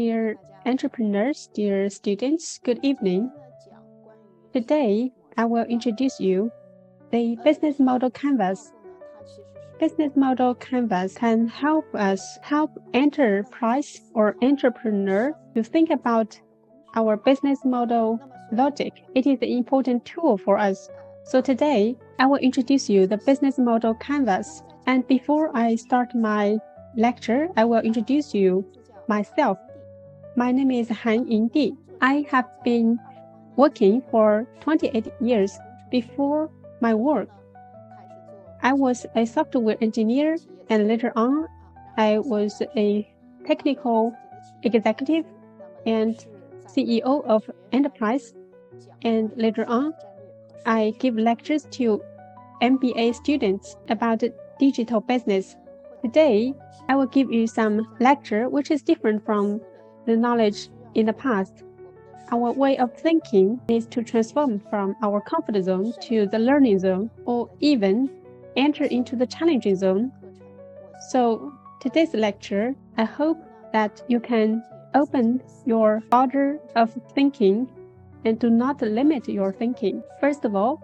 Dear entrepreneurs, dear students, good evening. Today, I will introduce you the business model canvas. Business model canvas can help enterprise or entrepreneur to think about our business model logic. It is an important tool for us. So today, I will introduce you the business model canvas. And before I start my lecture, I will introduce you myself. My name is Yingdi. I have been working for 28 years. Before my work, I was a software engineer, and later on, I was a technical executive and CEO of enterprise. And later on, I give lectures to MBA students about digital business. Today, I will give you some lecture which is different from the knowledge in the past. Our way of thinking needs to transform from our comfort zone to the learning zone, or even enter into the challenging zone. So today's lecture, I hope that you can open your border of thinking and do not limit your thinking. First of all,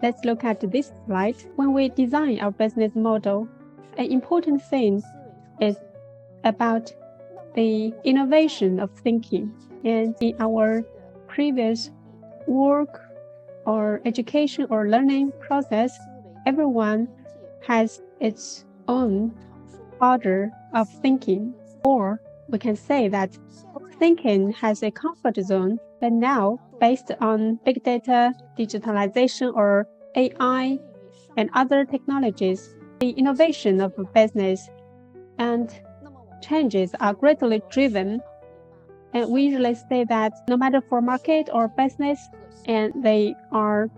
let's look at this slide. When we design our business model, an important thing is about the innovation of thinking. And in our previous work or education or learning process, everyone has its own order of thinking. Or we can say that thinking has a comfort zone, but now, based on big data, digitalization, or AI, and other technologies, the innovation of business and changes are greatly driven. And we usually say that no matter for market or business, and they are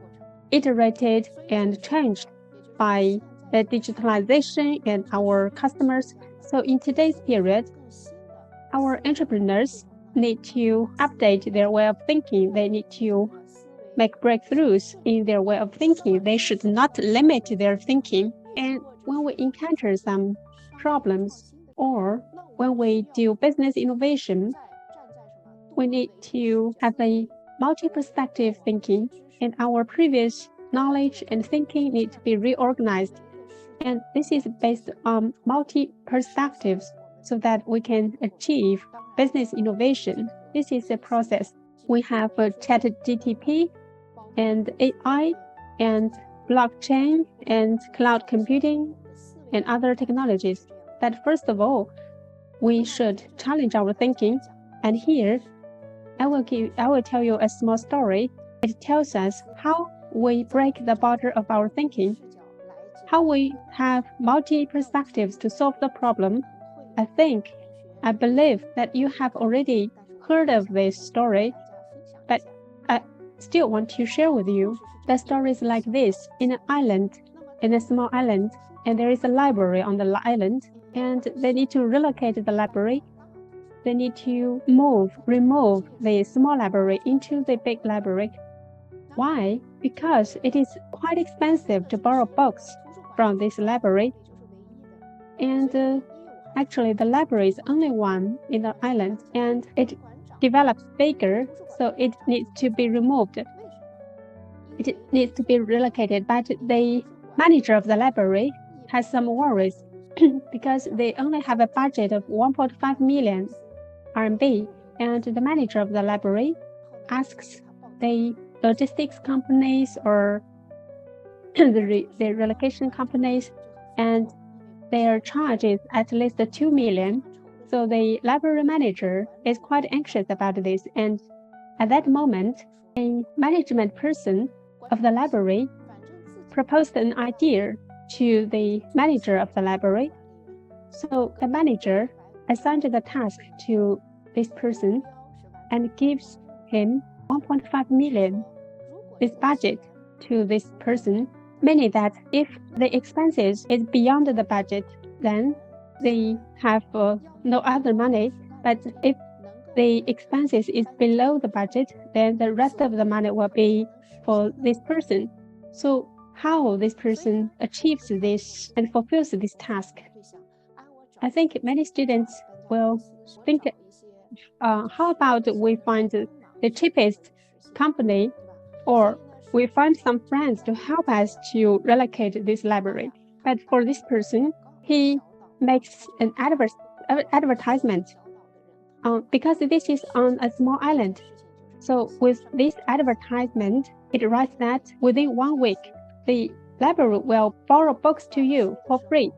iterated and changed by the digitalization and our customers. So in today's period, our entrepreneurs need to update their way of thinking. They need to make breakthroughs in their way of thinking. They should not limit their thinking. And when we encounter some problems or when we do business innovation, we need to have a multi-perspective thinking, and our previous knowledge and thinking need to be reorganized. And this is based on multi-perspectives so that we can achieve business innovation. This is a process. We have ChatGPT and AI and blockchain and cloud computing and other technologies. But first of all, we should challenge our thinking. And here, I will tell you a small story. It tells us how we break the border of our thinking, how we have multi-perspectives to solve the problem. I believe that you have already heard of this story, but I still want to share with you. The story is like this. In a small island, and there is a library on the island, and they need to relocate the library. They need to remove the small library into the big library. Why? Because it is quite expensive to borrow books from this library. And actually, the library is only one in the island, and it develops bigger, so it needs to be removed. It needs to be relocated, but the manager of the library has some worries because they only have a budget of 1.5 million RMB, and the manager of the library asks the logistics companies or the relocation companies, and their charge is at least 2 million. So the library manager is quite anxious about this, and at that moment, a management person of the library proposed an idea to the manager of the library. So the manager assigned the task to this person and gives him 1.5 million, this budget, to this person, meaning that if the expenses is beyond the budget, then they have no other money. But if the expenses is below the budget, then the rest of the money will be for this person. So how this person achieves this and fulfills this task? I think many students will think how about we find the cheapest company, or we find some friends to help us to relocate this library. But for this person, he makes an advertisement because this is on a small island. So with this advertisement, it writes that within 1 week, the library will borrow books to you for free.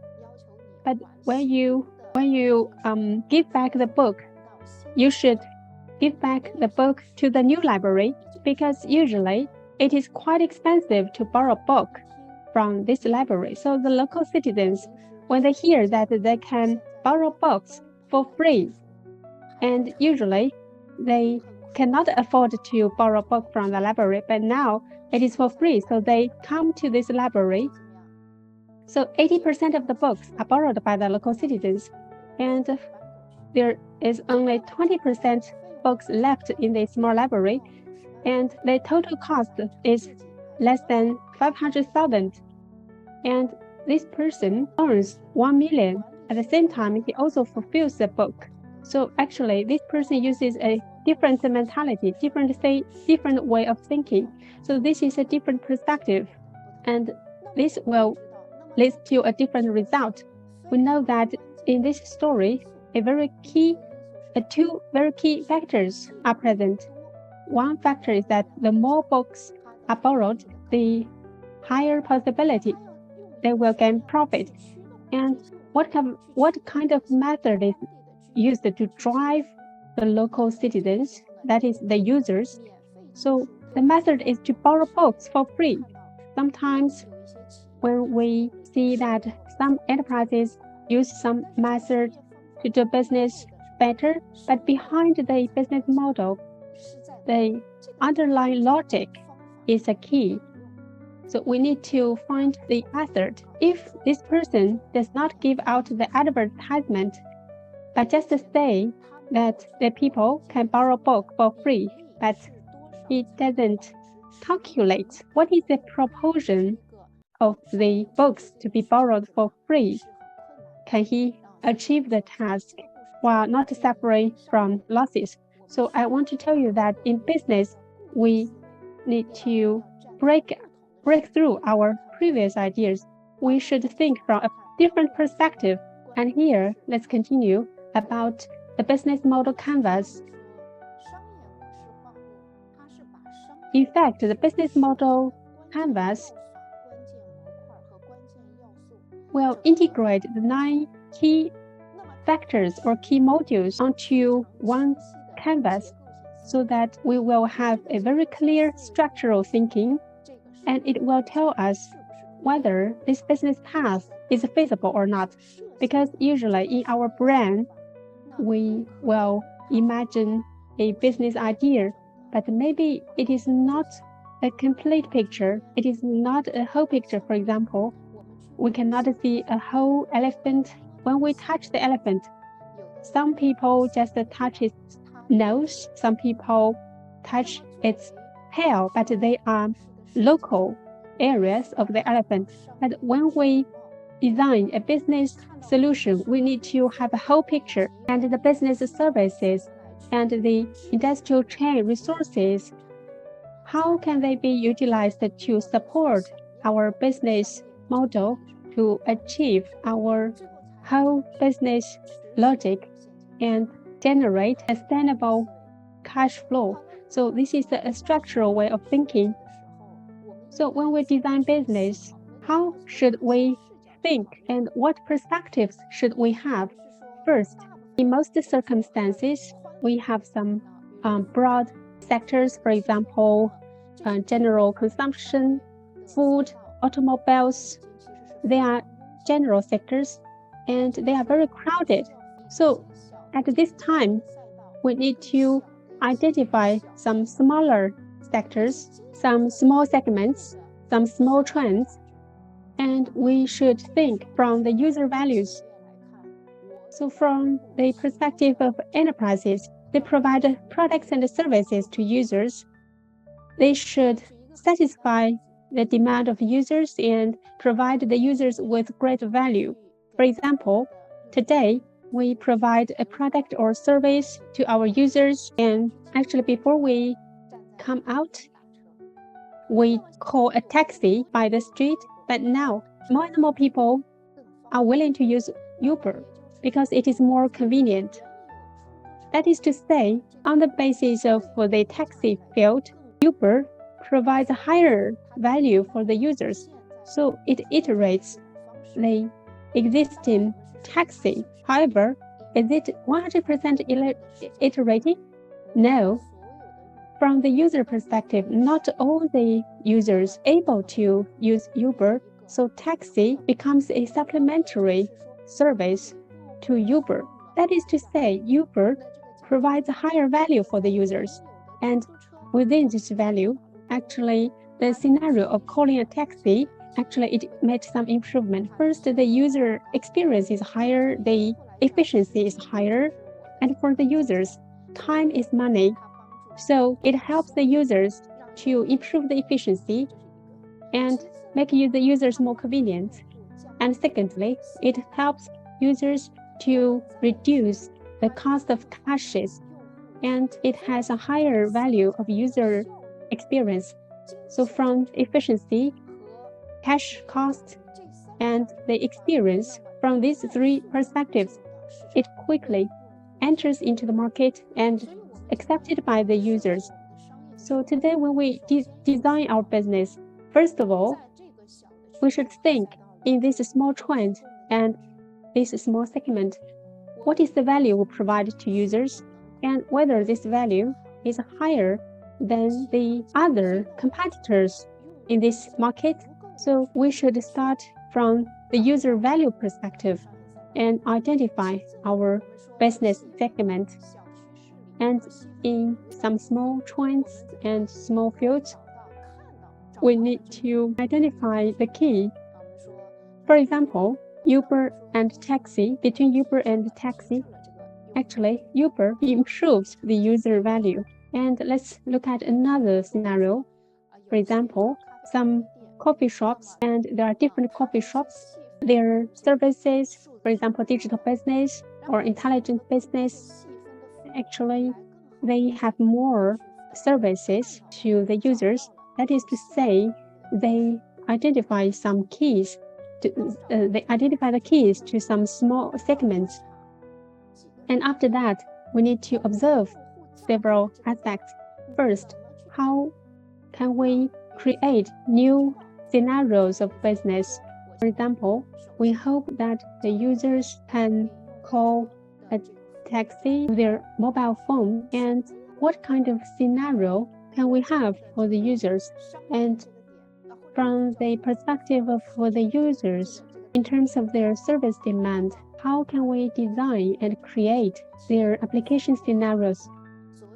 But when you give back the book, you should give back the book to the new library, because usually it is quite expensive to borrow a book from this library. So the local citizens, when they hear that they can borrow books for free, and usually they cannot afford to borrow a book from the library, but now it is for free, so they come to this library. So 80% of the books are borrowed by the local citizens, and there is only 20% books left in the small library, and the total cost is less than 500,000. And this person earns 1 million. At the same time, he also fulfills the book. So actually, this person uses a different mentality, different way of thinking. So this is a different perspective, and this will lead to a different result. We know that in this story, two very key factors are present. One factor is that the more books are borrowed, the higher possibility they will gain profit. And what kind of method is used to drive the local citizens, that is the users? So the method is to borrow books for free. Sometimes when we see that some enterprises use some method to do business better, but behind the business model, the underlying logic is a key. So we need to find the method. If this person does not give out the advertisement, but just say that the people can borrow a book for free, but he doesn't calculate what is the proportion of the books to be borrowed for free, can he achieve the task while not suffering from losses? So I want to tell you that in business, we need to break through our previous ideas. We should think from a different perspective. And here, let's continue about the business model canvas. In fact, the business model canvas will integrate the 9 key factors or key modules onto one canvas, so that we will have a very clear structural thinking, and it will tell us whether this business path is feasible or not. Because usually in our brain, we will imagine a business idea, but maybe it is not a complete picture. It is not a whole picture. For example, we cannot see a whole elephant when we touch the elephant. Some people just touch its nose, some people touch its tail, but they are local areas of the elephant. But when we design a business solution, we need to have a whole picture, and the business services and the industrial chain resources, how can they be utilized to support our business model to achieve our whole business logic and generate sustainable cash flow? So this is a structural way of thinking. So when we design business, how should we think, and what perspectives should we have? First, in most circumstances, we have some broad sectors, for example, general consumption, food, automobiles. They are general sectors, and they are very crowded. So at this time, we need to identify some smaller sectors, some small segments, some small trends, and we should think from the user values. So from the perspective of enterprises, they provide products and services to users. They should satisfy the demand of users and provide the users with great value. For example, today, we provide a product or service to our users, and actually before we come out, we call a taxi by the street, but now more and more people are willing to use Uber because it is more convenient. That is to say, on the basis of the taxi field, Uber provides a higher value for the users, so it iterates the existing taxi. However, is it 100% iterating? No. From the user perspective, not all the users able to use Uber, so taxi becomes a supplementary service to Uber. That is to say, Uber provides a higher value for the users. And within this value, actually, the scenario of calling a taxi, actually, it made some improvement. First, the user experience is higher, the efficiency is higher, and for the users, time is money. So it helps the users to improve the efficiency and make the users more convenient. And secondly, it helps users to reduce the cost of cashes, and it has a higher value of user experience. So from efficiency, cash cost, and the experience, from these three perspectives, it quickly enters into the market and accepted by the users. So today when we design our business, first of all, we should think in this small trend and this small segment, what is the value we provide to users and whether this value is higher than the other competitors in this market. So we should start from the user value perspective and identify our business segment. And in some small trends and small fields, we need to identify the key. For example, Uber and taxi. Between Uber and taxi, actually, Uber improves the user value. And let's look at another scenario. For example, some coffee shops, and there are different coffee shops. Their services, for example, digital business or intelligent business, actually, they have more services to the users. That is to say, they identify some keys. They identify the keys to some small segments. And after that, we need to observe several aspects. First, how can we create new scenarios of business? For example, we hope that the users can call a taxi with their mobile phone, and what kind of scenario can we have for the users? And from the perspective of the users, in terms of their service demand, how can we design and create their application scenarios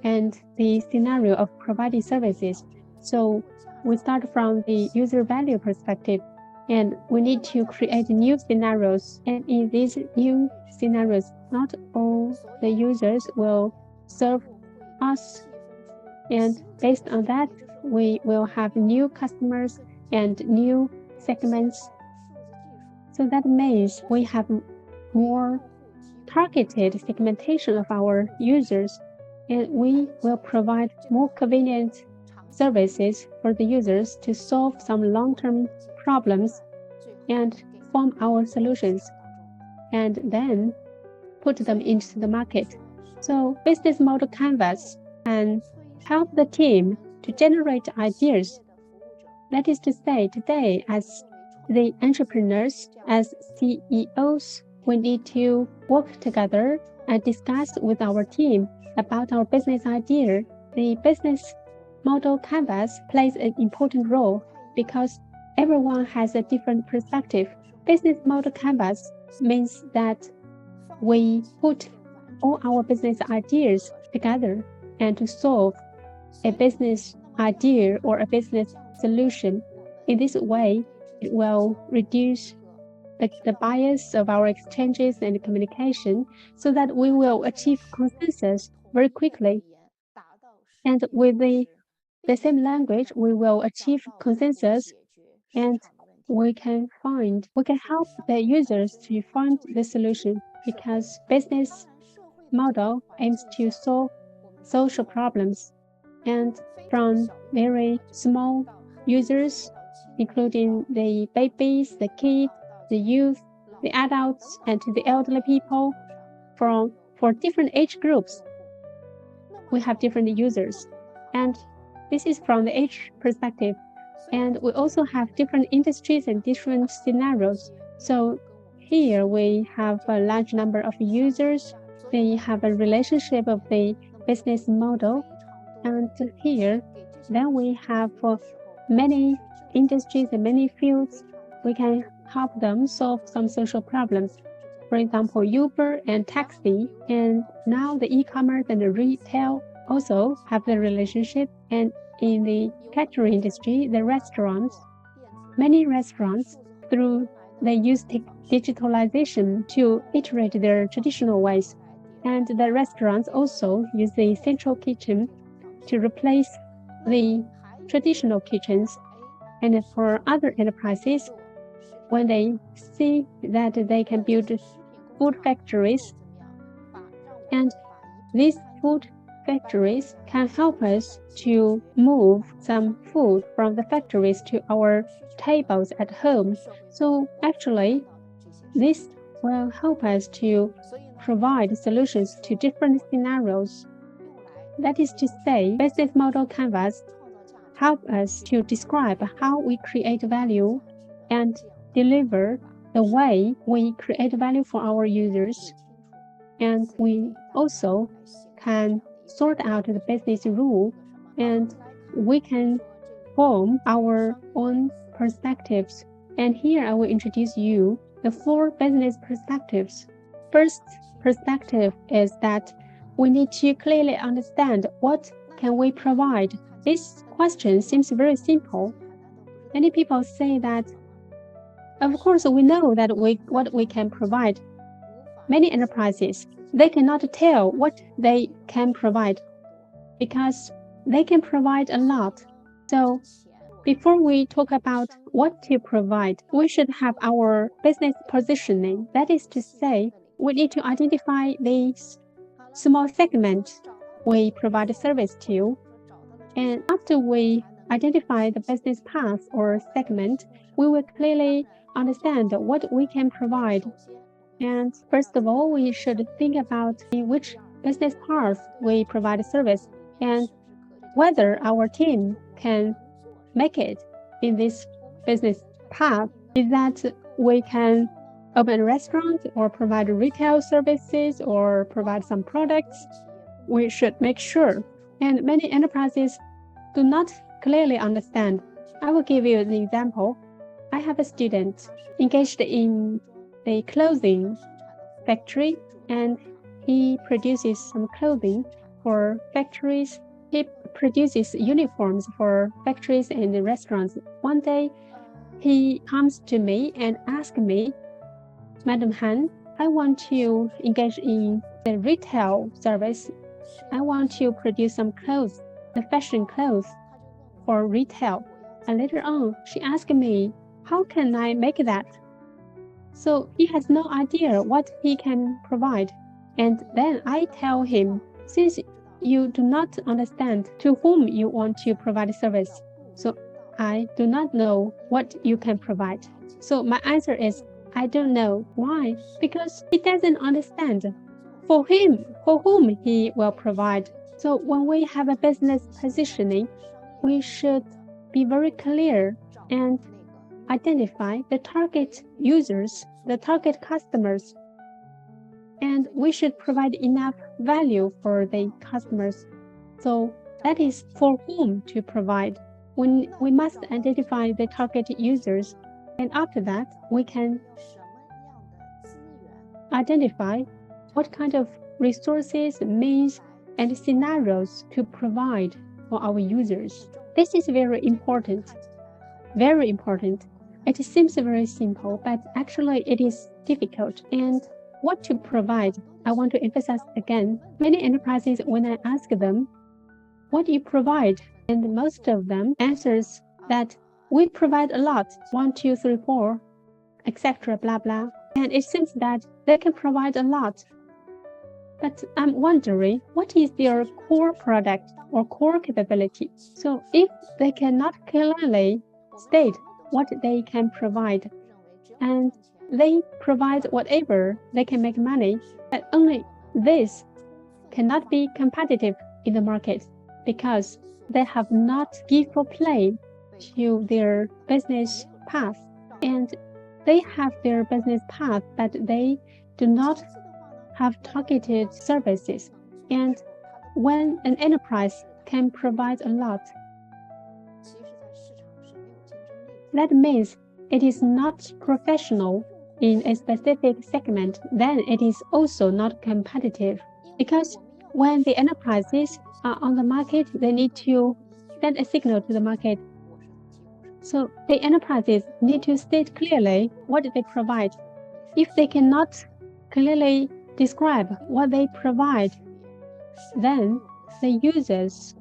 and the scenario of providing services? So we start from the user value perspective, and we need to create new scenarios. And in these new scenarios, not all the users will serve us. And based on that, we will have new customers and new segments. So that means we have more targeted segmentation of our users, and we will provide more convenient services for the users to solve some long-term problems and form our solutions and then put them into the market. So business model canvas can help the team to generate ideas. That is to say, today, as the entrepreneurs, as CEOs, we need to work together and discuss with our team about our business idea. The business model canvas plays an important role because everyone has a different perspective. Business model canvas means that we put all our business ideas together and to solve a business idea or a business solution. In this way, it will reduce the bias of our exchanges and communication so that we will achieve consensus very quickly. And with the same language, we will achieve consensus and we can help the users to find the solution. because business model aims to solve social problems, and from very small users, including the babies, the kids, the youth, the adults, and to the elderly people, for different age groups, we have different users. And this is from the age perspective. And we also have different industries and different scenarios. So here we have a large number of users. They have a relationship of the business model. And here, then we have many industries and many fields. We can help them solve some social problems. For example, Uber and taxi, and now the e-commerce and the retail also have the relationship. And in the catering industry, the restaurants, many restaurants, they use digitalization to iterate their traditional ways. And the restaurants also use the central kitchen to replace the traditional kitchens. And for other enterprises, when they see that they can build food factories, and these food factories can help us to move some food from the factories to our tables at home. So actually, this will help us to provide solutions to different scenarios. That is to say, business model canvas help us to describe how we create value and deliver the way we create value for our users. And we also can sort out the business rule, and we can form our own perspectives. And here I will introduce you the 4 business perspectives. First perspective is that we need to clearly understand what can we provide. This question seems very simple. Many people say that, of course, we know that what we can provide. Many enterprises, they cannot tell what they can provide because they can provide a lot. So before we talk about what to provide, we should have our business positioning. That is to say, we need to identify these small segment we provide a service to. And after we identify the business path or segment, we will clearly understand what we can provide. And first of all, we should think about in which business path we provide a service and whether our team can make it in this business path. Is that we can open a restaurant or provide retail services or provide some products? We should make sure. And many enterprises do not clearly understand. I will give you an example. I have a student engaged in the clothing factory, and he produces some clothing for factories. He produces uniforms for factories and restaurants. One day, he comes to me and asks me, Madam Han, I want to engage in the retail service. I want to produce some clothes, the fashion clothes for retail. And later on, she asked me, how can I make that? So he has no idea what he can provide. And then I tell him, since you do not understand to whom you want to provide service, so I do not know what you can provide. So my answer is, I don't know. Why? Because he doesn't understand for whom he will provide. So when we have a business positioning, we should be very clear and identify the target users, the target customers, and we should provide enough value for the customers. So that is for whom to provide. When we must identify the target users, and after that, we can identify what kind of resources, means, and scenarios to provide for our users. This is very important. Very important. It seems very simple, but actually it is difficult. And what to provide, I want to emphasize again. Many enterprises, when I ask them, what do you provide? And most of them answers that we provide a lot, 1, 2, 3, 4, etc., blah, blah. And it seems that they can provide a lot. But I'm wondering, what is their core product or core capability? So if they cannot clearly state what they can provide, and they provide whatever they can make money, but only this cannot be competitive in the market because they have not give full play to their business path. And they have their business path, but they do not have targeted services. And when an enterprise can provide a lot, that means it is not professional in a specific segment, then it is also not competitive. Because when the enterprises are on the market, they need to send a signal to the market. So the enterprises need to state clearly what they provide. If they cannot clearly describe what they provide, then the users,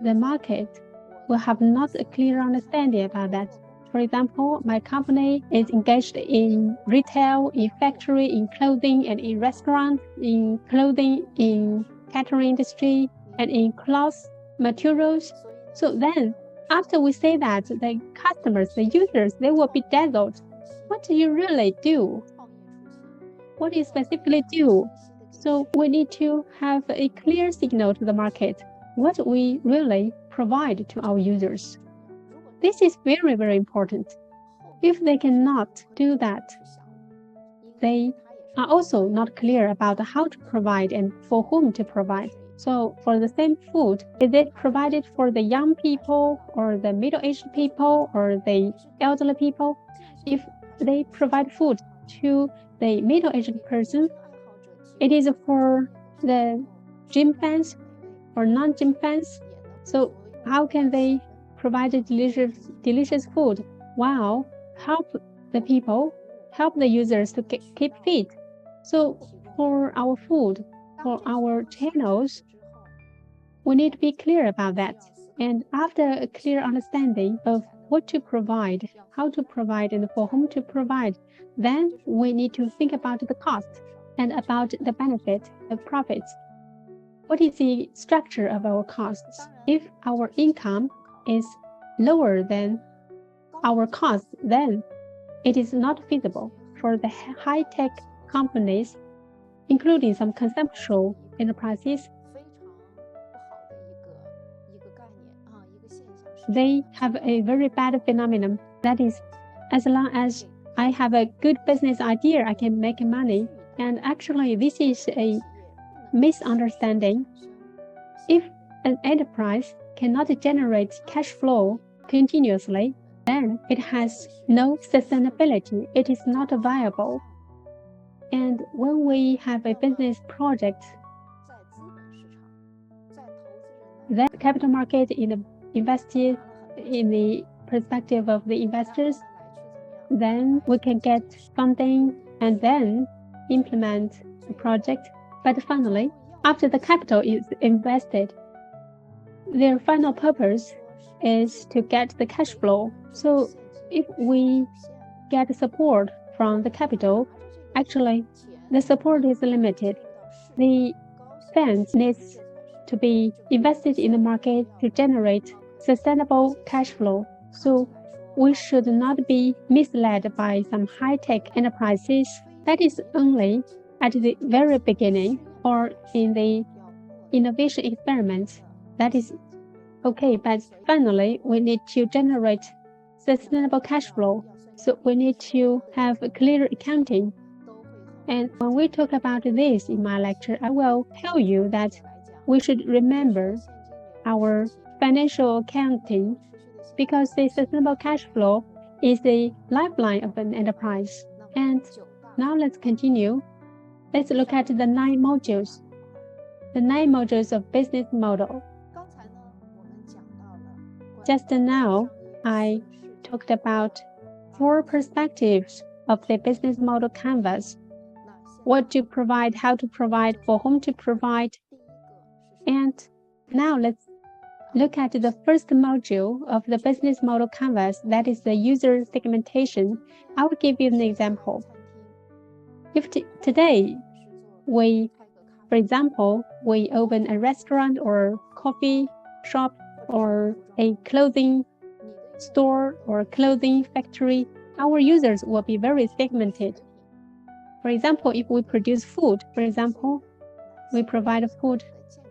the market, will have not a clear understanding about that. For example, my company is engaged in retail, in factory, in clothing, and in restaurant, in clothing, in catering industry, and in cloth materials. So then, after we say that, the customers, the users, they will be dazzled. What do you really do? What do you specifically do? So we need to have a clear signal to the market, what we really provide to our users. This is very, very important. If they cannot do that, they are also not clear about how to provide and for whom to provide. So for the same food, is it provided for the young people or the middle-aged people or the elderly people? If they provide food to the middle-aged person, it is for the gym fans or non-gym fans. So how can they provide delicious food while help the people, help the users to keep fit? So for our food, for our channels, we need to be clear about that. And after a clear understanding of what to provide, how to provide, and for whom to provide, then we need to think about the cost and about the benefit, the profits. What is the structure of our costs? If our income is lower than our costs, then it is not feasible for the high-tech companies, including some consumption enterprises. They have a very bad phenomenon. That is, as long as I have a good business idea, I can make money. And actually, this is a misunderstanding. If an enterprise cannot generate cash flow continuously, then it has no sustainability. It is not viable. And when we have a business project, the capital market invested in the perspective of the investors, then we can get funding and then implement the project. But finally, after the capital is invested, their final purpose is to get the cash flow. So if we get support from the capital, actually the support is limited. The funds needs to be invested in the market to generate sustainable cash flow. So we should not be misled by some high-tech enterprises. That is only at the very beginning or in the innovation experiments. That is okay, but finally we need to generate sustainable cash flow. So we need to have a clear accounting. And when we talk about this in my lecture, I will tell you that we should remember our financial accounting because the sustainable cash flow is the lifeline of an enterprise. And now let's continue. Let's look at the 9 modules. The 9 modules of business model. Just now, I talked about 4 perspectives of the business model canvas. What to provide, how to provide, for whom to provide. And now let's look at the first module of the business model canvas, that is the user segmentation. I will give you an example. If today for example, we open a restaurant or coffee shop or a clothing store or clothing factory, our users will be very segmented. For example, if we produce food, for example, we provide food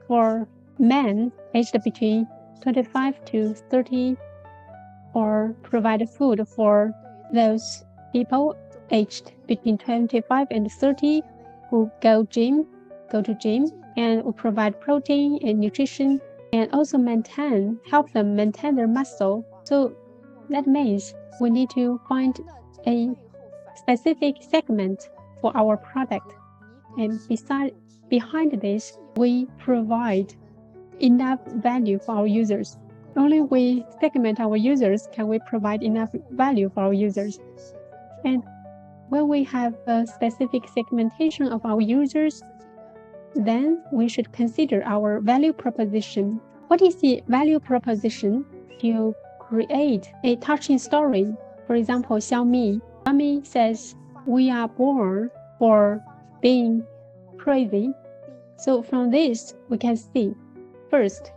for men aged between 25 to 30, or provide food for those people aged between 25 and 30 who go to gym, and we provide protein and nutrition, and also help them maintain their muscle. So that means we need to find a specific segment for our product. And behind this, we provide enough value for our users. Only we segment our users can we provide enough value for our users. And when we have a specific segmentation of our users, then we should consider our value proposition. What is the value proposition to create a touching story? For example, Xiaomi says, we are born for being crazy. So from this, we can see, first,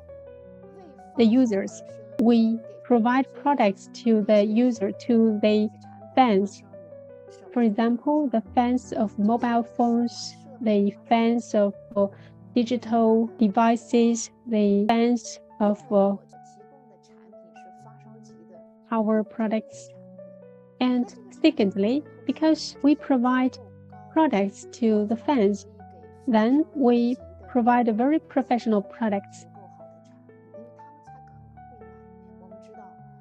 the users. We provide products to the user, to the fans. For example, the fans of mobile phones, the fans of digital devices, the fans of our products. And secondly, because we provide products to the fans, then we provide very professional products.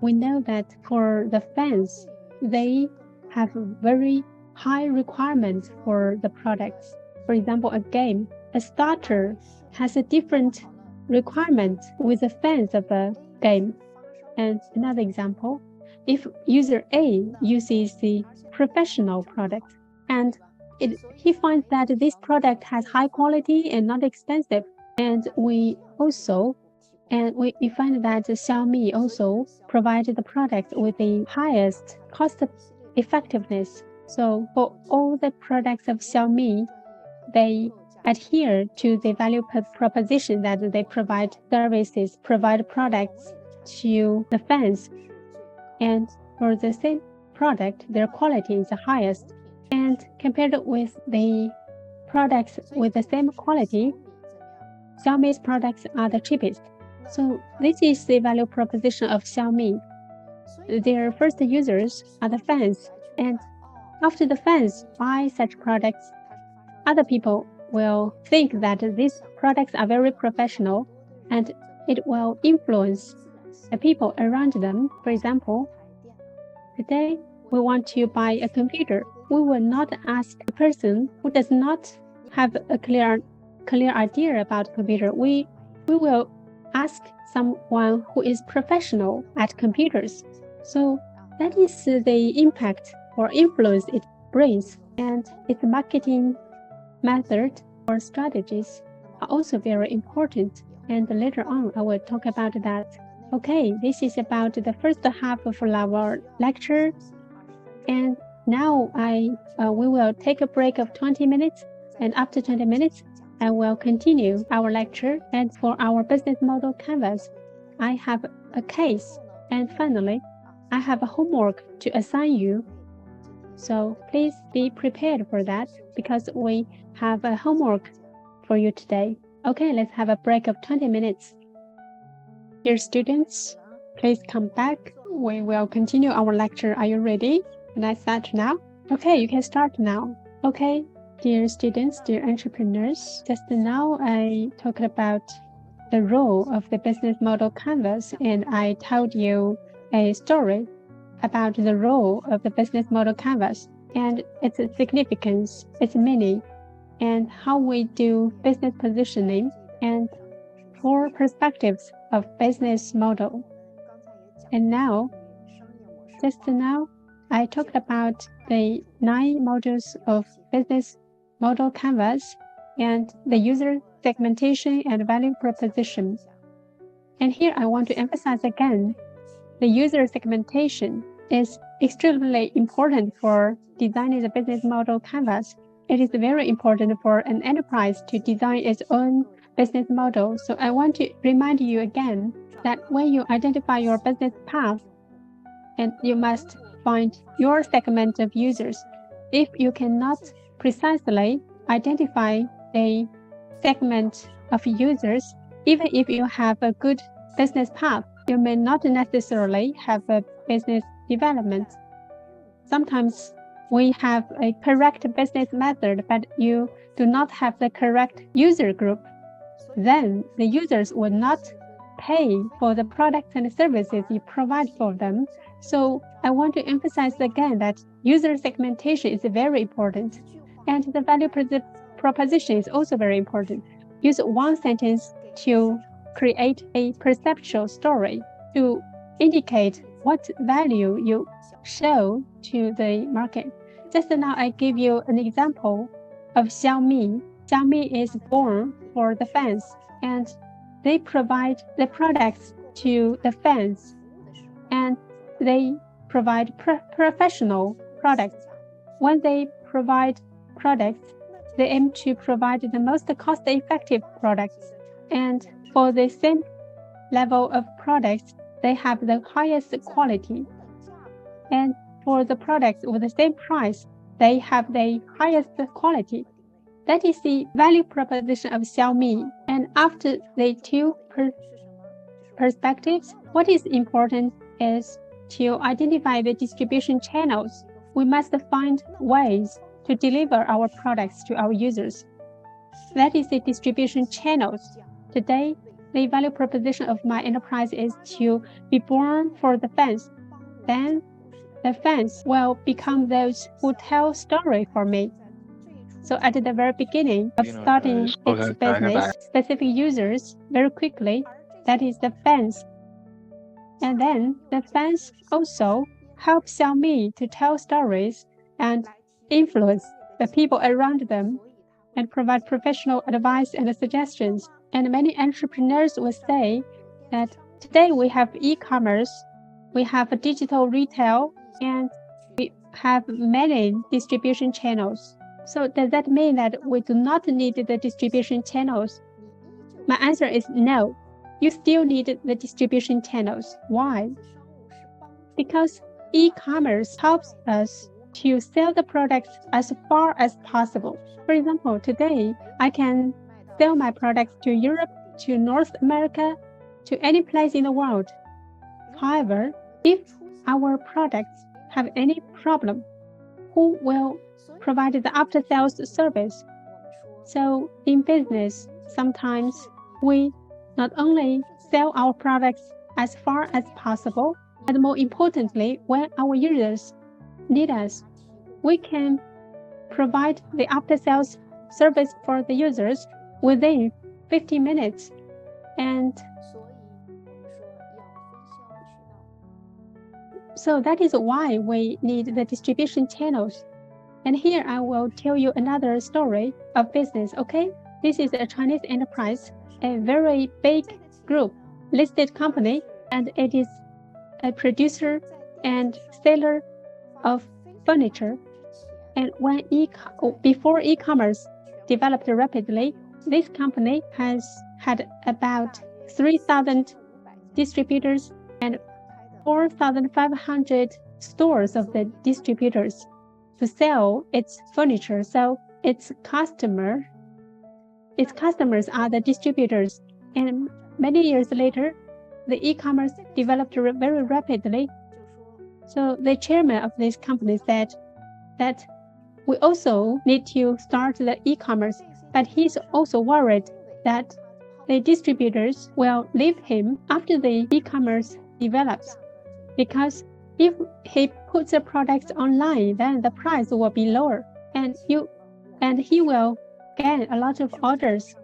We know that for the fans, they have very high requirements for the products. For example, a starter has a different requirement with the fans of a game. And another example, if user A uses the professional product and he finds that this product has high quality and not expensive, and we find that Xiaomi also provided the product with the highest cost effectiveness. So for all the products of Xiaomi, they adhere to the value proposition that they provide services, provide products to the fans. And for the same product, their quality is the highest. And compared with the products with the same quality, Xiaomi's products are the cheapest. So this is the value proposition of Xiaomi. Their first users are the fans, and after the fans buy such products, other people will think that these products are very professional, and it will influence the people around them. For example, today we want to buy a computer. We will not ask a person who does not have a clear idea about computer. We will ask someone who is professional at computers. So that is the impact or influence it brings, and its marketing method or strategies are also very important. And later on, I will talk about that. Okay, this is about the first half of our lecture. And now we will take a break of 20 minutes. And after 20 minutes, I will continue our lecture. And for our business model canvas, I have a case. And finally, I have a homework to assign you. So please be prepared for that, because we have a homework for you today. Okay, let's have a break of 20 minutes. Dear students, please come back. We will continue our lecture. Are you ready? Can I start now? Okay, you can start now. Okay, dear students, dear entrepreneurs, just now I talked about the role of the business model canvas, and I told you a story about the role of the business model canvas and its significance, its meaning, and how we do business positioning, and 4 perspectives of business model. And now, just now, I talked about the 9 modules of business model canvas and the user segmentation and value proposition. And here I want to emphasize again, the user segmentation is extremely important for designing the business model canvas. it is very important for an enterprise to design its own business model. So I want to remind you again that when you identify your business path, and you must find your segment of users. If you cannot precisely identify a segment of users, even if you have a good business path, you may not necessarily have a business development. Sometimes we have a correct business method, but you do not have the correct user group. Then the users will not pay for the products and services you provide for them. So I want to emphasize again that user segmentation is very important, and the value proposition is also very important. Use one sentence to create a perceptual story to indicate what value you show to the market. Just now I give you an example of Xiaomi. Xiaomi is born for the fans, and they provide the products to the fans, and they provide professional products. When they provide products, they aim to provide the most cost-effective products, and for the same level of products, they have the highest quality. And for the products with the same price, they have the highest quality. That is the value proposition of Xiaomi. And after the two perspectives, what is important is to identify the distribution channels. We must find ways to deliver our products to our users. That is the distribution channels. Today, the value proposition of my enterprise is to be born for the fans. Then the fans will become those who tell story for me. So at the very beginning of starting its business, specific users very quickly, that is the fans. And then the fans also help Xiaomi to tell stories and influence the people around them and provide professional advice and suggestions. And many entrepreneurs will say that today we have e-commerce, we have digital retail, and we have many distribution channels. So does that mean that we do not need the distribution channels? My answer is no. You still need the distribution channels. Why? Because e-commerce helps us to sell the products as far as possible. For example, today I can sell my products to Europe, to North America, to any place in the world. However, if our products have any problem, who will provide the after-sales service? So in business, sometimes we not only sell our products as far as possible, but more importantly, when our users need us, we can provide the after-sales service for the users within 15 minutes. And so that is why we need the distribution channels. And here I will tell you another story of business, okay? This is a Chinese enterprise, a very big group, listed company, and it is a producer and seller of furniture. And when before e-commerce developed rapidly, this company has had about 3,000 distributors and 4,500 stores of the distributors to sell its furniture. So its customers are the distributors. And many years later, the e-commerce developed very rapidly. So the chairman of this company said that we also need to start the e-commerce, but he's also worried that the distributors will leave him after the e-commerce develops, because if he puts the products online, then the price will be lower, and he will gain a lot of orders.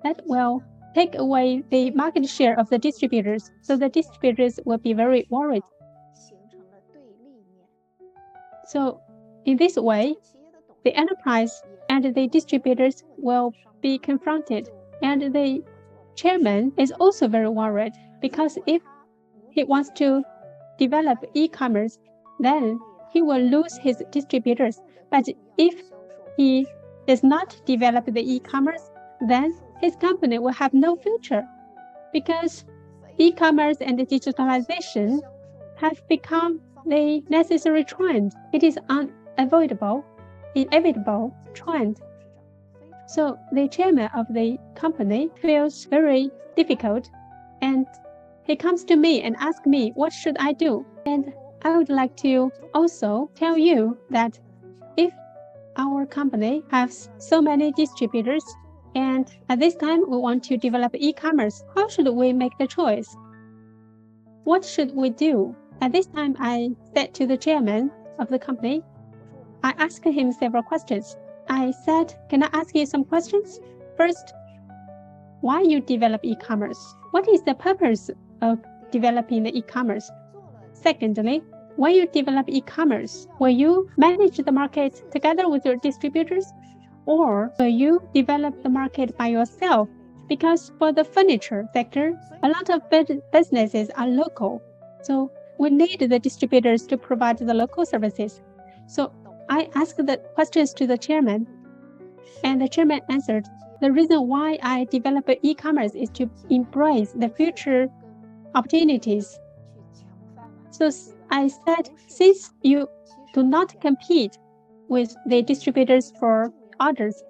That will take away the market share of the distributors, so the distributors will be very worried. So in this way, the enterprise and the distributors will be confronted, and the chairman is also very worried, because if he wants to develop e-commerce, then he will lose his distributors. But if he does not develop the e-commerce, then his company will have no future, because e-commerce and digitalization have become the necessary trend. It is inevitable trend. So the chairman of the company feels very difficult, and he comes to me and asks me, what should I do? And I would like to also tell you that if our company has so many distributors, and at this time we want to develop e-commerce, how should we make the choice? What should we do? At this time, I said to the chairman of the company, I asked him several questions. I said, can I ask you some questions? First, why you develop e-commerce? What is the purpose of developing the e-commerce? Secondly, when you develop e-commerce, will you manage the market together with your distributors, or will you develop the market by yourself? Because for the furniture sector, a lot of businesses are local, so we need the distributors to provide the local services. So I asked the questions to the chairman, and the chairman answered, the reason why I develop e-commerce is to embrace the future opportunities. So I said, since you do not compete with the distributors for orders,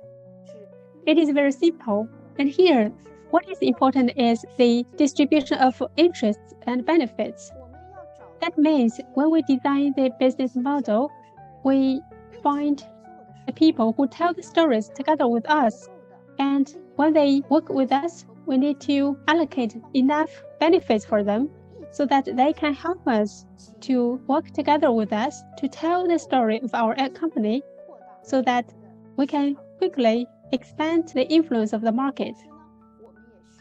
it is very simple. And here, what is important is the distribution of interests and benefits. That means when we design the business model, we find the people who tell the stories together with us. And when they work with us, we need to allocate enough benefits for them so that they can help us to work together with us to tell the story of our company so that we can quickly expand the influence of the market.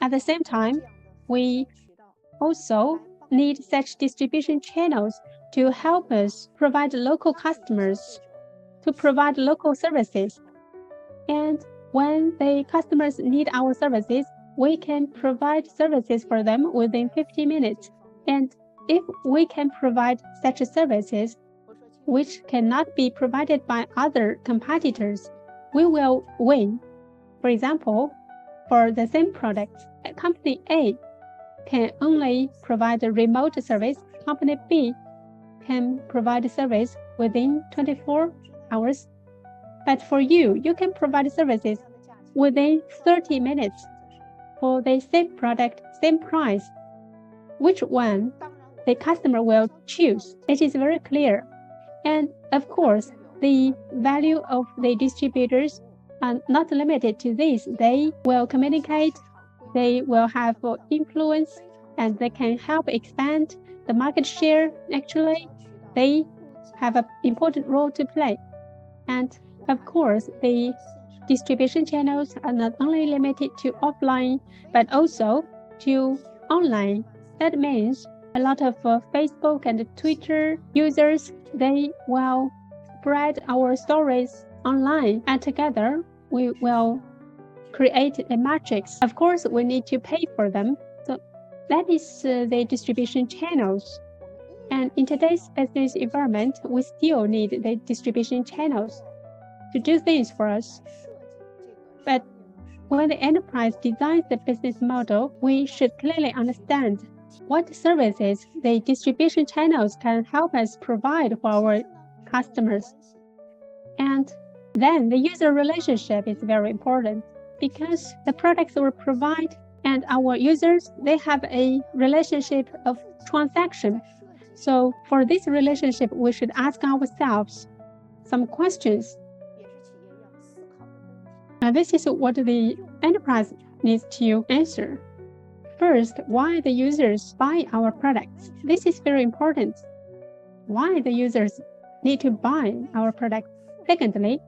At the same time, we also need such distribution channels to help us provide local customers, to provide local services. And when the customers need our services, we can provide services for them within 50 minutes. And if we can provide such services, which cannot be provided by other competitors, we will win. For example, for the same product, company A can only provide a remote service, company B can provide a service within 24 hours. But for you, you can provide services within 30 minutes for the same product, same price. Which one the customer will choose? It is very clear. And of course, the value of the distributors are not limited to this. They will communicate, they will have influence, and they can help expand the market share. Actually, they have an important role to play. And of course, the distribution channels are not only limited to offline, but also to online. That means a lot of Facebook and Twitter users, they will spread our stories online, and together we will create a matrix. Of course, we need to pay for them. So that is the distribution channels. And in today's business environment, we still need the distribution channels to do things for us. But when the enterprise designs the business model, we should clearly understand what services the distribution channels can help us provide for our customers. And then the user relationship is very important, because the products we provide and our users, they have a relationship of transaction. So for this relationship, we should ask ourselves some questions. And this is what the enterprise needs to answer. First, why the users buy our products? This is very important. Why the users need to buy our products? Secondly,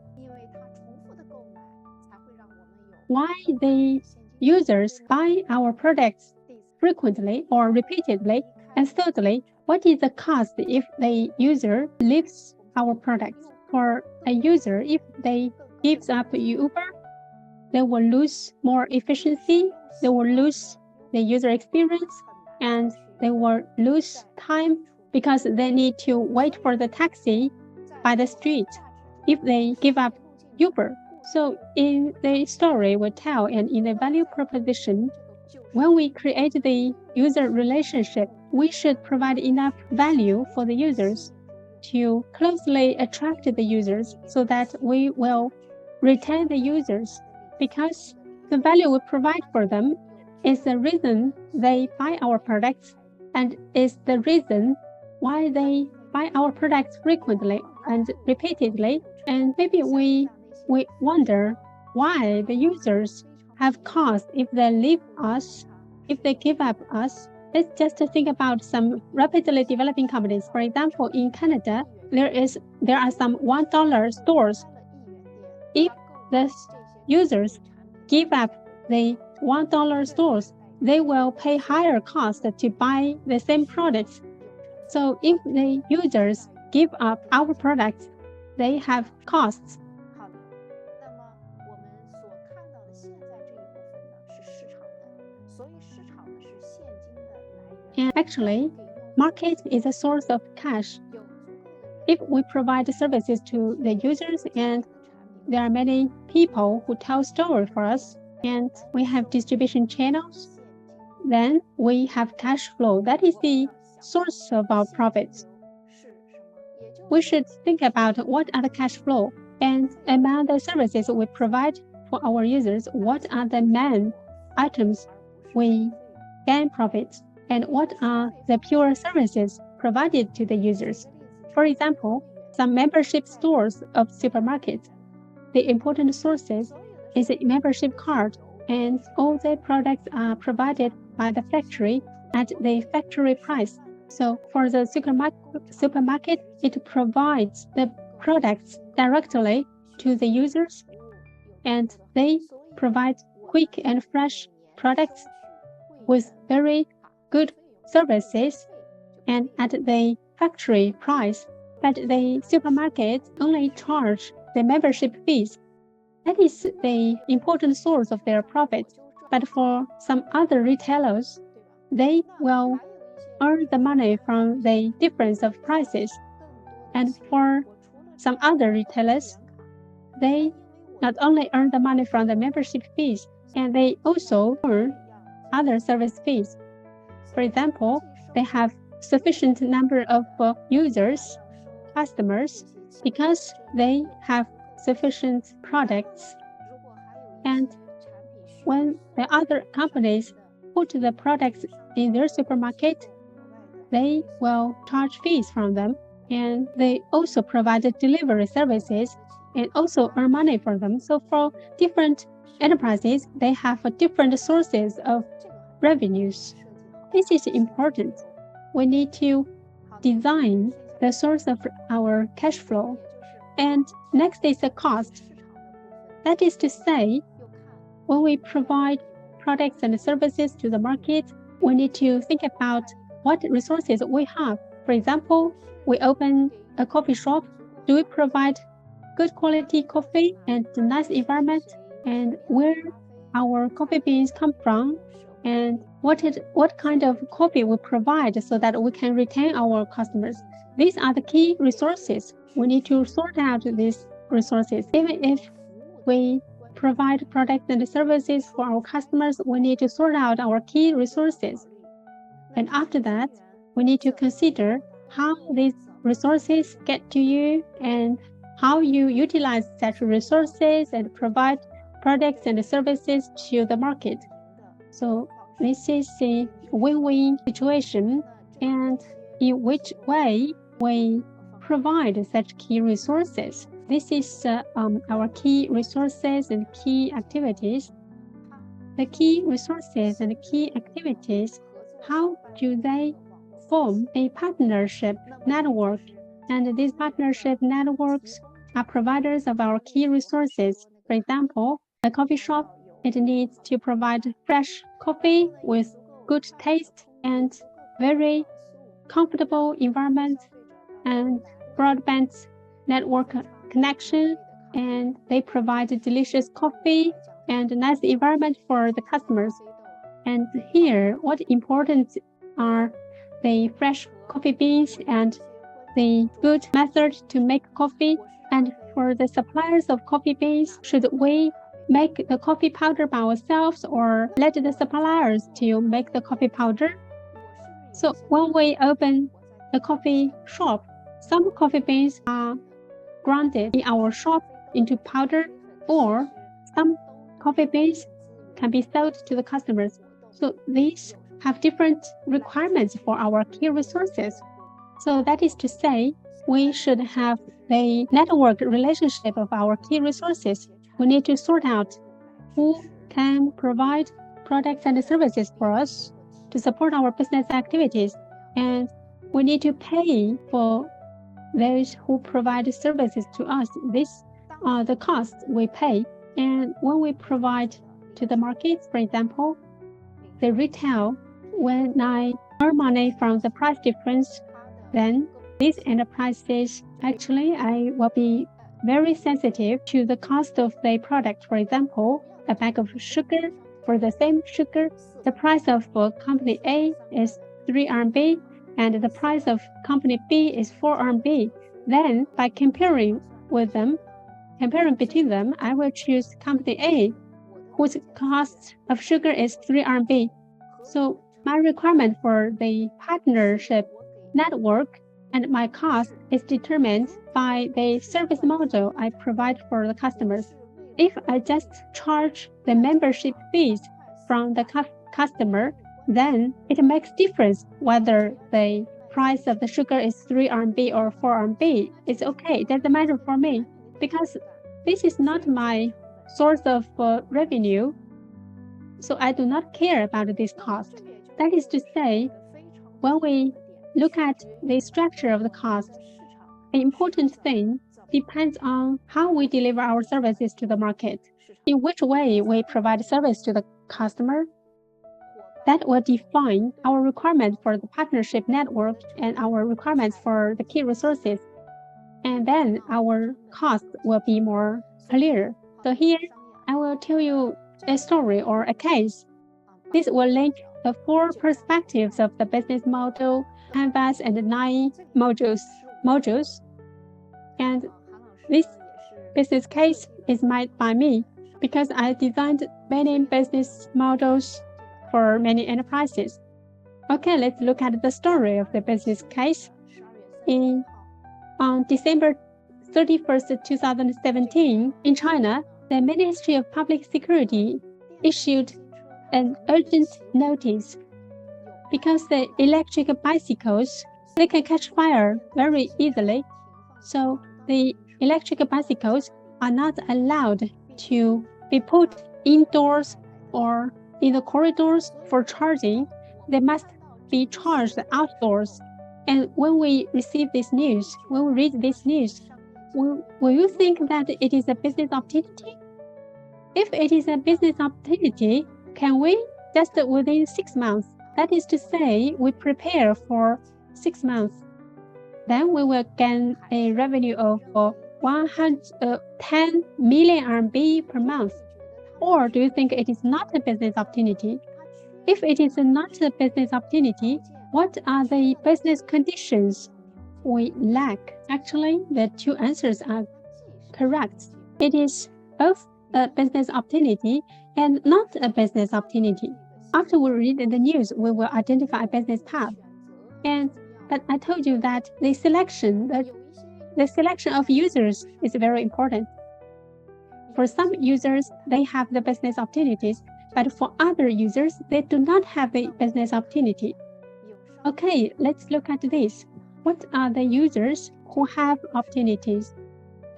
why the users buy our products frequently or repeatedly? And thirdly, what is the cost if the user leaves our products? For a user, if they gives up Uber, they will lose more efficiency, they will lose the user experience, and they will lose time because they need to wait for the taxi by the street if they give up Uber. So in the story we tell and in the value proposition, when we create the user relationship, we should provide enough value for the users to closely attract the users so that we will retain the users, because the value we provide for them is the reason they buy our products and is the reason why they buy our products frequently and repeatedly. And maybe we wonder why the users have cost if they leave us, if they give up us. Let's just think about some rapidly developing companies. For example, in Canada, there are some $1 stores. If the users give up the $1 stores, they will pay higher cost to buy the same products. So if the users give up our products, they have costs. And actually, market is a source of cash. If we provide services to the users and there are many people who tell stories for us and we have distribution channels, then we have cash flow. That is the source of our profits. We should think about what are the cash flow, and among the services we provide for our users, what are the main items we gain profits, and what are the pure services provided to the users. For example, some membership stores of supermarkets, the important sources is a membership card, and all the products are provided by the factory at the factory price. So for the supermarket, it provides the products directly to the users, and they provide quick and fresh products with very good services and at the factory price. But the supermarket only charge the membership fees. That is the important source of their profit. But for some other retailers, they will earn the money from the difference of prices. And for some other retailers, they not only earn the money from the membership fees, and they also earn other service fees. For example, they have sufficient number of users, customers, because they have sufficient products. And when the other companies put the products in their supermarket, they will charge fees from them, and they also provide delivery services and also earn money for them. So for different enterprises, they have different sources of revenues. This is important. We need to design the source of our cash flow. And next is the cost. That is to say, when we provide products and services to the market, we need to think about what resources we have. For example, we open a coffee shop. Do we provide good quality coffee and a nice environment? And where our coffee beans come from? And what kind of coffee we provide so that we can retain our customers? These are the key resources. We need to sort out these resources. Even if we provide products and services for our customers, we need to sort out our key resources. And after that, we need to consider how these resources get to you and how you utilize such resources and provide products and services to the market. So this is a win-win situation, and in which way we provide such key resources. This is our key resources and key activities. The key resources and key activities, how do they form a partnership network? And these partnership networks are providers of our key resources. For example, a coffee shop, it needs to provide fresh coffee with good taste and very comfortable environment and broadband network connection, and they provide delicious coffee and a nice environment for the customers. And here, what important are the fresh coffee beans and the good method to make coffee? And for the suppliers of coffee beans, should we make the coffee powder by ourselves or let the suppliers to make the coffee powder? So when we open a coffee shop, some coffee beans are grounded in our shop into powder, or some coffee beans can be sold to the customers. So these have different requirements for our key resources. So that is to say, we should have the network relationship of our key resources. We need to sort out who can provide products and services for us to support our business activities. And we need to pay for those who provide services to us. These are the costs we pay. And when we provide to the market, for example, the retail, when I earn money from the price difference, then these enterprises, actually, I will be very sensitive to the cost of the product. For example, a bag of sugar, for the same sugar, the price of company A is 3 RMB, and the price of company B is 4 RMB. Then, by comparing between them, I will choose company A, whose cost of sugar is 3 RMB. So my requirement for the partnership network and my cost is determined by the service model I provide for the customers. If I just charge the membership fees from the customer, then it makes difference whether the price of the sugar is 3 RMB or 4 RMB. It's okay. It doesn't matter for me because this is not my source of revenue. So I do not care about this cost. That is to say, when we look at the structure of the cost, an important thing depends on how we deliver our services to the market, in which way we provide service to the customer. That will define our requirement for the partnership network and our requirements for the key resources. And then our cost will be more clear. So here, I will tell you a story or a case. This will link the 4 perspectives of the business model, canvas, and 9 modules. And this business case is made by me because I designed many business models for many enterprises. Okay, let's look at the story of the business case. On December 31st, 2017, in China, the Ministry of Public Security issued an urgent notice because the electric bicycles, they can catch fire very easily. So the electric bicycles are not allowed to be put indoors or in the corridors for charging. They must be charged outdoors. And when we receive this news, when we read this news, will you think that it is a business opportunity? If it is a business opportunity, can we just within 6 months? That is to say, we prepare for 6 months. Then we will gain a revenue of 110 million RMB per month. Or do you think it is not a business opportunity? If it is not a business opportunity, what are the business conditions we lack? Actually, the 2 answers are correct. It is both a business opportunity and not a business opportunity. After we read the news, we will identify a business path. But I told you that the selection of users is very important. For some users, they have the business opportunities, but for other users, they do not have the business opportunity. Okay, let's look at this. What are the users who have opportunities?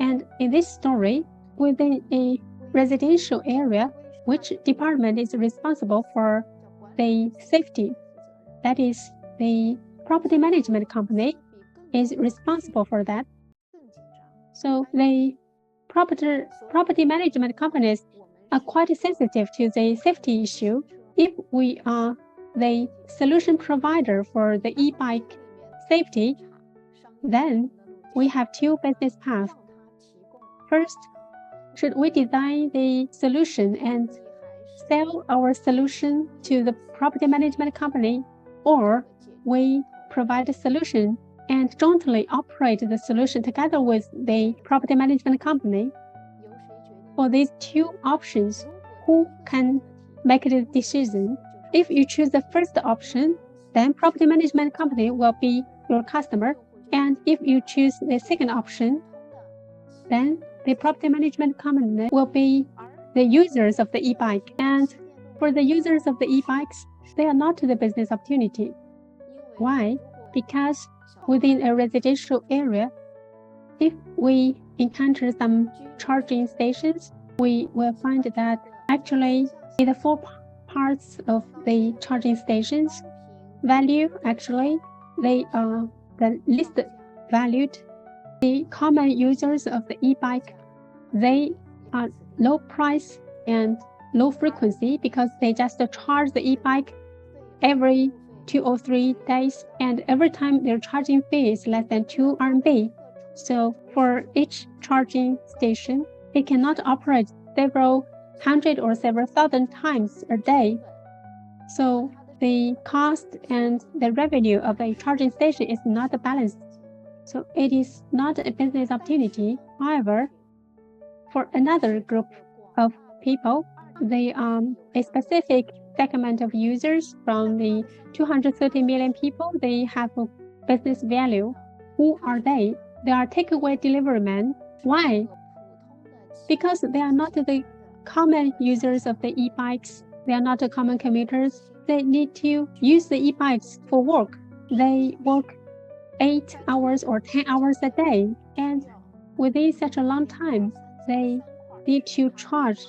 And in this story, within a residential area, which department is responsible for the safety? That is, the property management company is responsible for that. So the property management companies are quite sensitive to the safety issue. If we are the solution provider for the e-bike safety, then we have 2 business paths. First, should we design the solution and sell our solution to the property management company, or we provide a solution and jointly operate the solution together with the property management company. For these two options, who can make the decision? If you choose the first option, then property management company will be your customer. And if you choose the second option, then the property management company will be the users of the e-bike. And for the users of the e-bikes, they are not the business opportunity. Why? Because within a residential area, if we encounter some charging stations, we will find that actually in the four parts of the charging stations value, actually they are the least valued. The common users of the e-bike, they are low price and low frequency because they just charge the e-bike every 2 or 3 days, and every time their charging fee is less than 2 RMB. So for each charging station, it cannot operate several hundred or several thousand times a day. So the cost and the revenue of a charging station is not balanced. So it is not a business opportunity. However, for another group of people, they are a specific segment of users from the 230 million people. They have a business value. Who are they? They are takeaway delivery men. Why? Because they are not the common users of the e-bikes. They are not the common commuters. They need to use the e-bikes for work. They work 8 hours or 10 hours a day, and within such a long time, they need to charge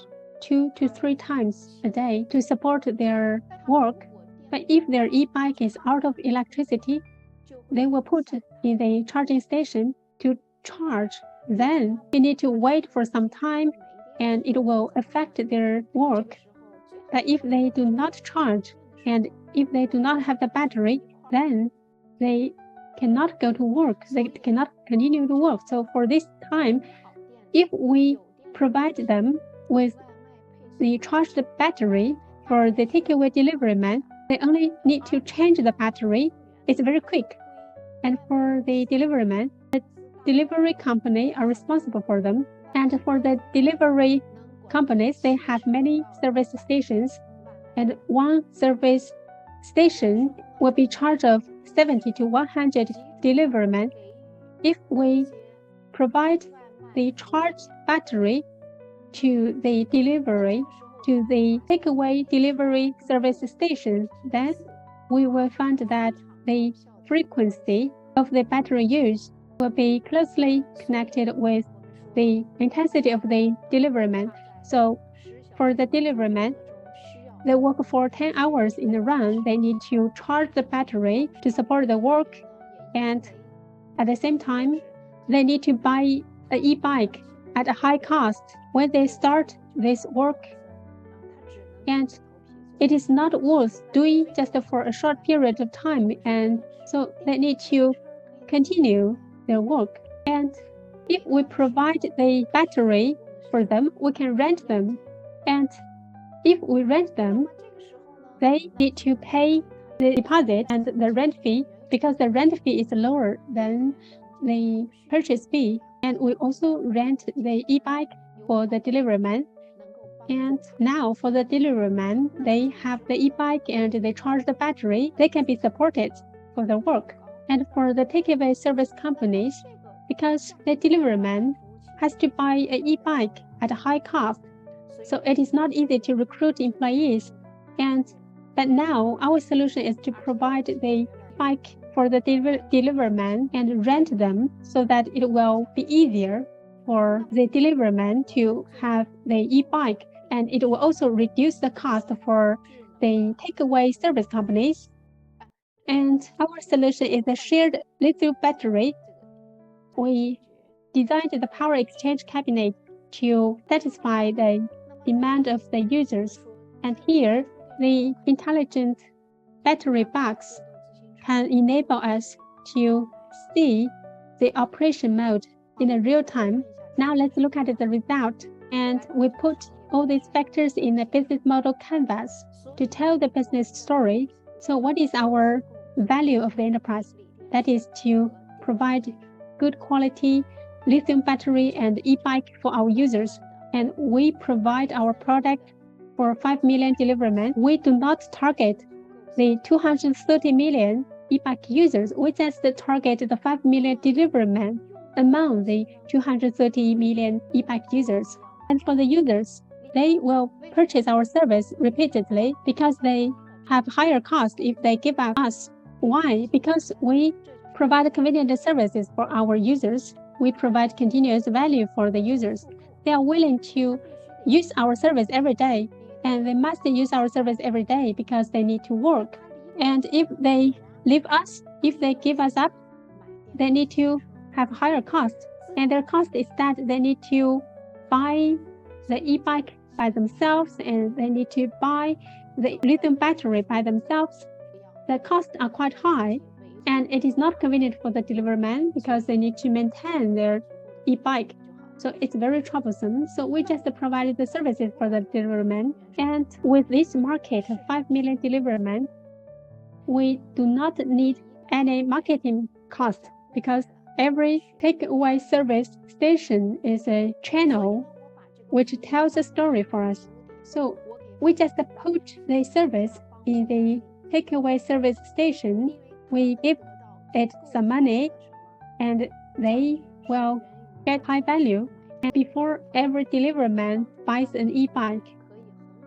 2 to 3 times a day to support their work. But if their e-bike is out of electricity, they will put in the charging station to charge. Then they need to wait for some time, and it will affect their work. But if they do not charge, and if they do not have the battery, then they cannot go to work. They cannot continue to work. So for this time, if we provide them with the charged battery for the takeaway delivery man, they only need to change the battery. It's very quick. And for the delivery man, the delivery company are responsible for them. And for the delivery companies, they have many service stations, and one service station will be charged of 70 to 100 delivery men. If we provide the charged battery to the takeaway delivery service station, then we will find that the frequency of the battery use will be closely connected with the intensity of the delivery man. So for the delivery man, they work for 10 hours in a run. They need to charge the battery to support the work, and at the same time, they need to buy an e-bike at a high cost when they start this work. And it is not worth doing just for a short period of time, and so they need to continue their work. And if we provide the battery for them, we can rent them. And if we rent them, they need to pay the deposit and the rent fee, because the rent fee is lower than the purchase fee. And we also rent the e-bike for the delivery man. And now for the delivery man, they have the e-bike and they charge the battery. They can be supported for the work. And for the takeaway service companies, because the delivery man has to buy an e-bike at a high cost, so it is not easy to recruit employees. But now our solution is to provide the bike for the delivery man and rent them so that it will be easier for the delivery man to have the e-bike, and it will also reduce the cost for the takeaway service companies. And our solution is a shared lithium battery. We designed the power exchange cabinet to satisfy the demand of the users. And here, the intelligent battery box can enable us to see the operation mode in a real time. Now let's look at the result. And we put all these factors in a business model canvas to tell the business story. So what is our value of the enterprise? That is to provide good quality lithium battery and e-bike for our users, and we provide our product for 5 million deliverymen. We do not target the 230 million e-bike users. We just target the 5 million deliverymen among the 230 million e-bike users. And for the users, they will purchase our service repeatedly because they have higher cost if they give us. Why? Because we provide convenient services for our users. We provide continuous value for the users. They are willing to use our service every day, and they must use our service every day because they need to work. And if they leave us, if they give us up, they need to have higher cost. And their cost is that they need to buy the e-bike by themselves, and they need to buy the lithium battery by themselves. The costs are quite high, and it is not convenient for the deliveryman because they need to maintain their e-bike. So it's very troublesome. So we just provided the services for the deliveryman. And with this market of 5 million deliverymen, we do not need any marketing cost because every takeaway service station is a channel which tells a story for us. So we just put the service in the takeaway service station. We give it some money, and they will get high value. And before every deliveryman buys an e-bike,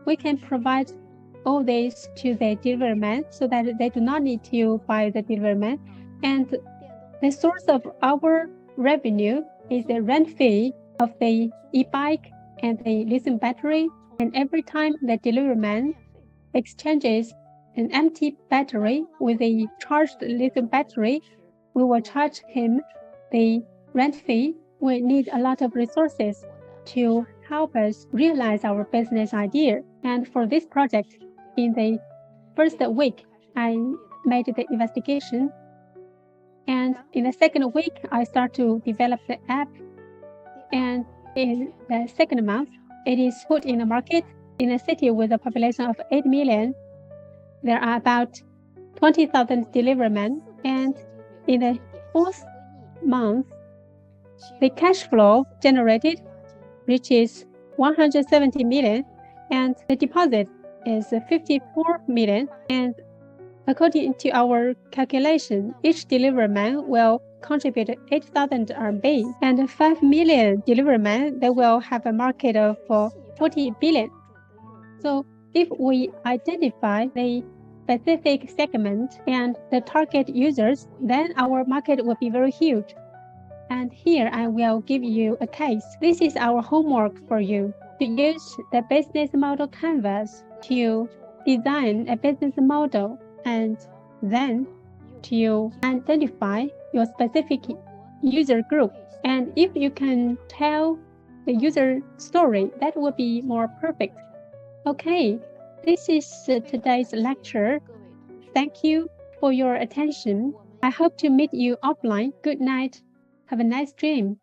we can provide all this to the deliveryman so that they do not need to buy the deliveryman. And the source of our revenue is the rent fee of the e-bike and the lithium battery. And every time the deliveryman exchanges an empty battery with a charged lithium battery, we will charge him the rent fee. We need a lot of resources to help us realize our business idea. And for this project, in the first week, I made the investigation. And in the second week, I start to develop the app. And in the second month, it is put in the market. In a city with a population of 8 million, there are about 20,000 deliverymen. And in the fourth month, the cash flow generated reaches 170 million, and the deposit is 54 million. And according to our calculation, each deliveryman will contribute 8,000 RMB, and 5 million deliverymen, they will have a market of 40 billion. So if we identify the specific segment and the target users, then our market will be very huge. And here I will give you a case. This is our homework for you, to use the business model canvas to design a business model, and then to identify your specific user group. And if you can tell the user story, that would be more perfect. Okay, this is today's lecture. Thank you for your attention. I hope to meet you offline. Good night. Have a nice dream.